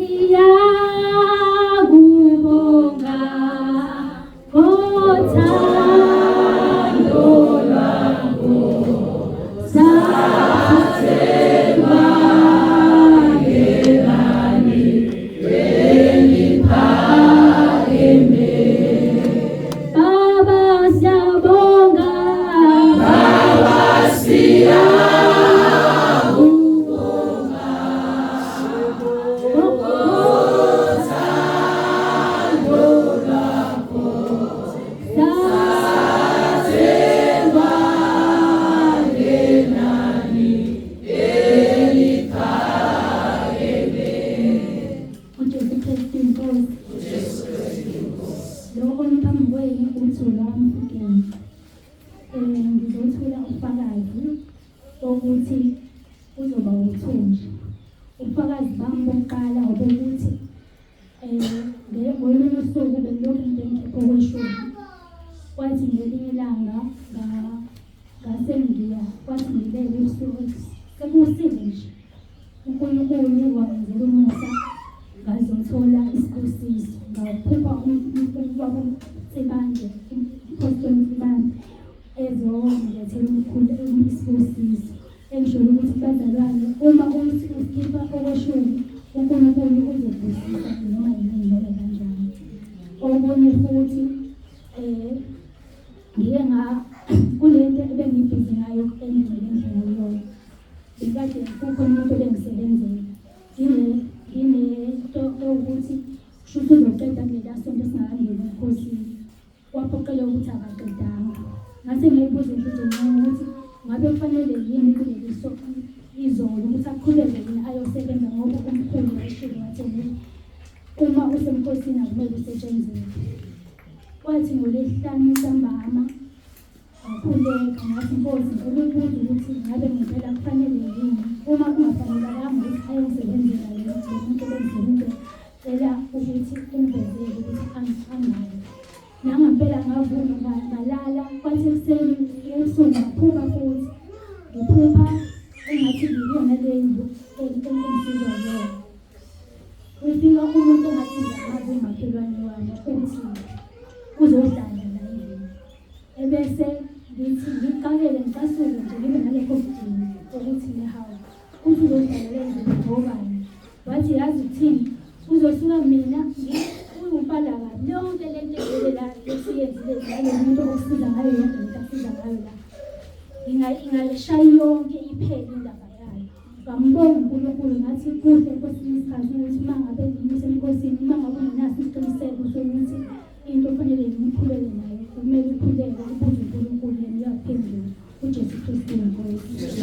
siyakubonga ngothando lwakho sathemba ngelani eliphakeme. Baba siyabonga, Baba siyakubonga ngothando lwakho sathemba ngelani eliphakeme. uJesu Kristu inkosi. Lokho ngiphambi kwenu uthula wamfukeni. Ngizothula ubufakazi ukuthi uzoba uthunji. Ubufakazi bami bokuqala ukuthi ngolunye usuku bengilokhu ngikhipha okweshumi. Kwathi ngelinye ilanga ngasengiya kwathi ngilele usuku sekusile nje. uNkulunkulu wangenzela umusa ngazothola isibusiso. Ngaphupha ubaba Sebanje, uPastor Sebanje ezongilethela isibusiso. Engisholo ukuthi bazalwane uma usikhipha okweshumi uNkulunkulu uzobusisa noma yini noma kanjani. Okunye futhi kulento ebengibhizi ngayo endleleni ngiyona. Ngikade kukhona umuntu ebengisebenzela. Ngine ukuthi shuthi uzoqeda kulela sonto singakangeni enkosini. Waphoqeleka ukuthi akaqedanga. Ngase ngiyibuza inhliziyo yami ukuthi ngabe kufanele yini kuleli izolo ukuthi aqhubeke yini ayosebenza ngoba umkhulu wayeshilo wathi uma usemkhosini akumele usetshenziswe. Kwathi ngolesihlanu ntambama ngakhuleka ngathi Nkosi ngikubuza ukuthi ngabe ngempela kufanele yini uma kungafanelekanga ukuthi ayosebenzela lo muntu ebenzile cela ukuthi ungivezele ukuthi angayi. Nangempela ngavuma ngalala. Kwathi ekuseni ebusuku ngaphupha futhi ngiphupha engathi ngiyona lendlu engisizwa yona. Kufika umuntu engathi ngiyazi umakhelwane wami ukuthi uzohlala la endlini. Ebese ngithi ngiqalele ngicasuke nje ngibe nalokho kudinga ukuthi ngihawe uthi uzohlala la endlini ngobani. Wathi yazi uthini uzosuka mina uyubala kabi yonke lento evelela esiyenzile ngalo muntu okusiza ngayo yonke into asiza ngayo la ingayishaya yonke iphele indaba yayo. Ngambonga uNkulunkulu ngathi kuhle kwesinye isikhathi ukuthi uma ngabe ngisenkosini uma ngabe nginaso isiqiniseko sokuthi into ofanele ngikhulele nayo kumele ukhulele ubuze uNkulunkulu yena uyaphendula. uJesu Kristu inkosi.